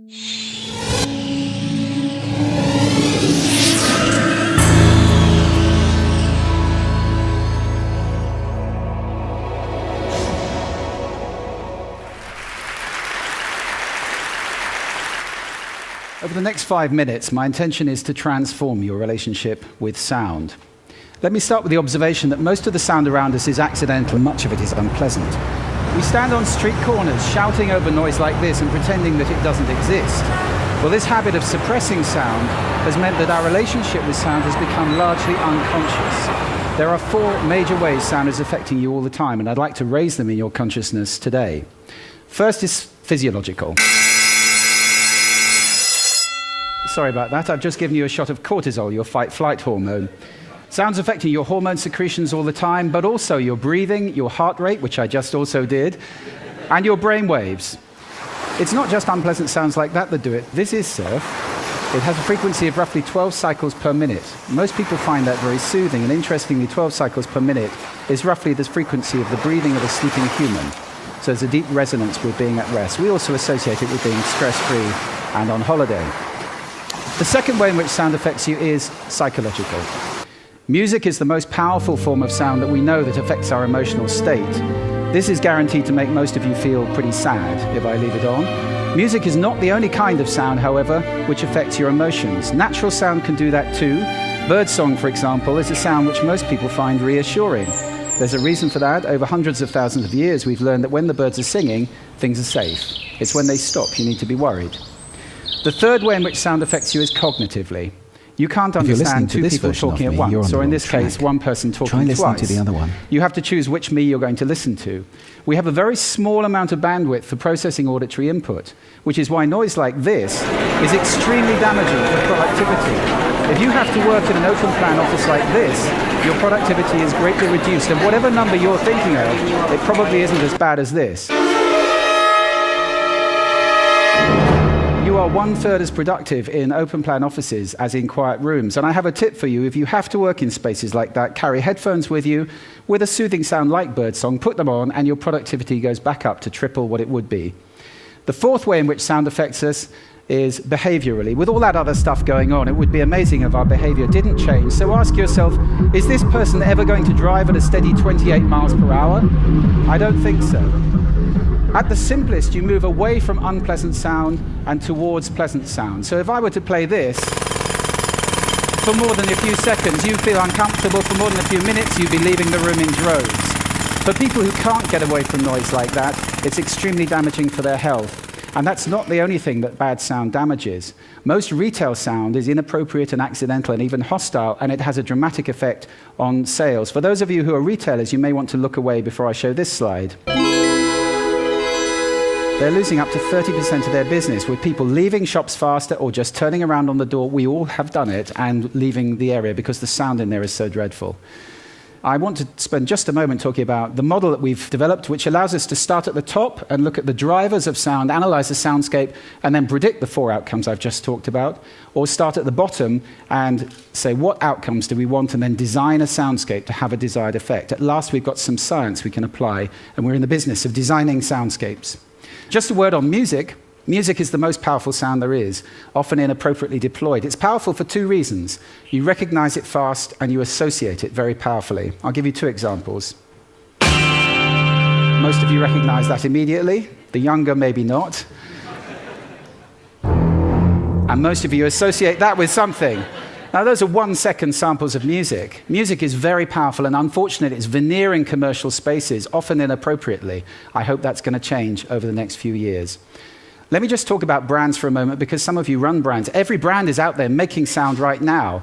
Over the next 5 minutes, my intention is to transform your relationship with sound. Let me start with the observation that most of the sound around us is accidental, and much of it is unpleasant. We stand on street corners shouting over noise like this and pretending that it doesn't exist. Well, this habit of suppressing sound has meant that our relationship with sound has become largely unconscious. There are 4 major ways sound is affecting you all the time, and I'd like to raise them in your consciousness today. First is physiological. Sorry about that, I've just given you a shot of cortisol, your fight-flight hormone. Sound's affecting your hormone secretions all the time, but also your breathing, your heart rate, which I just also did, and your brain waves. It's not just unpleasant sounds like that do it. This is surf. It has a frequency of roughly 12 cycles per minute. Most people find that very soothing, and interestingly, 12 cycles per minute is roughly the frequency of the breathing of a sleeping human. So there's a deep resonance with being at rest. We also associate it with being stress-free and on holiday. The second way in which sound affects you is psychological. Music is the most powerful form of sound that we know that affects our emotional state. This is guaranteed to make most of you feel pretty sad if I leave it on. Music is not the only kind of sound, however, which affects your emotions. Natural sound can do that too. Birdsong, for example, is a sound which most people find reassuring. There's a reason for that. Over hundreds of thousands of years, we've learned that when the birds are singing, things are safe. It's when they stop you need to be worried. The third way in which sound affects you is cognitively. You can't understand two people talking at once, or in this case, one person talking twice. Try listening to the other one. You have to choose which me you're going to listen to. We have a very small amount of bandwidth for processing auditory input, which is why noise like this is extremely damaging for productivity. If you have to work in an open-plan office like this, your productivity is greatly reduced, and whatever number you're thinking of, it probably isn't as bad as this. You are 1/3 as productive in open-plan offices as in quiet rooms. And I have a tip for you. If you have to work in spaces like that, carry headphones with you with a soothing sound like birdsong, put them on, and your productivity goes back up to triple what it would be. The fourth way in which sound affects us is behaviorally. With all that other stuff going on, it would be amazing if our behavior didn't change. So ask yourself, is this person ever going to drive at a steady 28 miles per hour? I don't think so. At the simplest, you move away from unpleasant sound and towards pleasant sound. So if I were to play this, for more than a few seconds, you feel uncomfortable. For more than a few minutes, you'd be leaving the room in droves. For people who can't get away from noise like that, it's extremely damaging for their health. And that's not the only thing that bad sound damages. Most retail sound is inappropriate and accidental and even hostile, and it has a dramatic effect on sales. For those of you who are retailers, you may want to look away before I show this slide. They're losing up to 30% of their business with people leaving shops faster or just turning around on the door. We all have done it, and leaving the area because the sound in there is so dreadful. I want to spend just a moment talking about the model that we've developed, which allows us to start at the top and look at the drivers of sound, analyze the soundscape, and then predict the 4 outcomes I've just talked about, or start at the bottom and say what outcomes do we want, and then design a soundscape to have a desired effect. At last, we've got some science we can apply, and we're in the business of designing soundscapes. Just a word on music. Music is the most powerful sound there is, often inappropriately deployed. It's powerful for 2 reasons. You recognize it fast, and you associate it very powerfully. I'll give you 2 examples. Most of you recognize that immediately. The younger, maybe not. And most of you associate that with something. Now, those are 1-second samples of music. Music is very powerful, and unfortunately, it's veneering commercial spaces, often inappropriately. I hope that's going to change over the next few years. Let me just talk about brands for a moment, because some of you run brands. Every brand is out there making sound right now.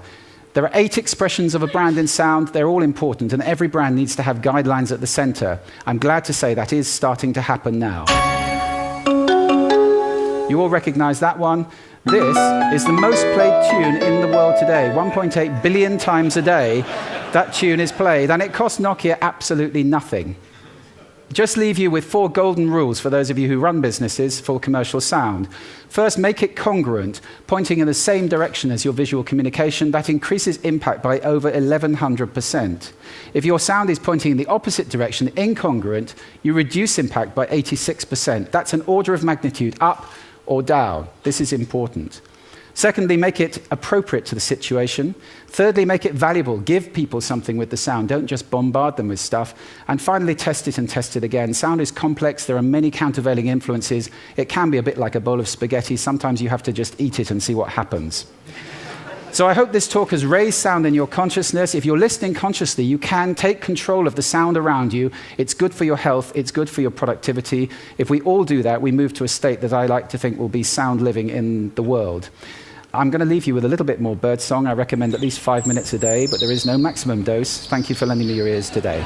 There are 8 expressions of a brand in sound. They're all important, and every brand needs to have guidelines at the center. I'm glad to say that is starting to happen now. You all recognize that one. This is the most played tune in the world today. 1.8 billion times a day, that tune is played, and it costs Nokia absolutely nothing. Just leave you with 4 golden rules for those of you who run businesses for commercial sound. First, make it congruent, pointing in the same direction as your visual communication. That increases impact by over 1,100%. If your sound is pointing in the opposite direction, incongruent, you reduce impact by 86%. That's an order of magnitude up or down. This is important. Secondly, make it appropriate to the situation. Thirdly, make it valuable. Give people something with the sound. Don't just bombard them with stuff. And finally, test it and test it again. Sound is complex. There are many countervailing influences. It can be a bit like a bowl of spaghetti. Sometimes you have to just eat it and see what happens. So I hope this talk has raised sound in your consciousness. If you're listening consciously, you can take control of the sound around you. It's good for your health. It's good for your productivity. If we all do that, we move to a state that I like to think will be sound living in the world. I'm going to leave you with a little bit more birdsong. I recommend at least 5 minutes a day, but there is no maximum dose. Thank you for lending me your ears today.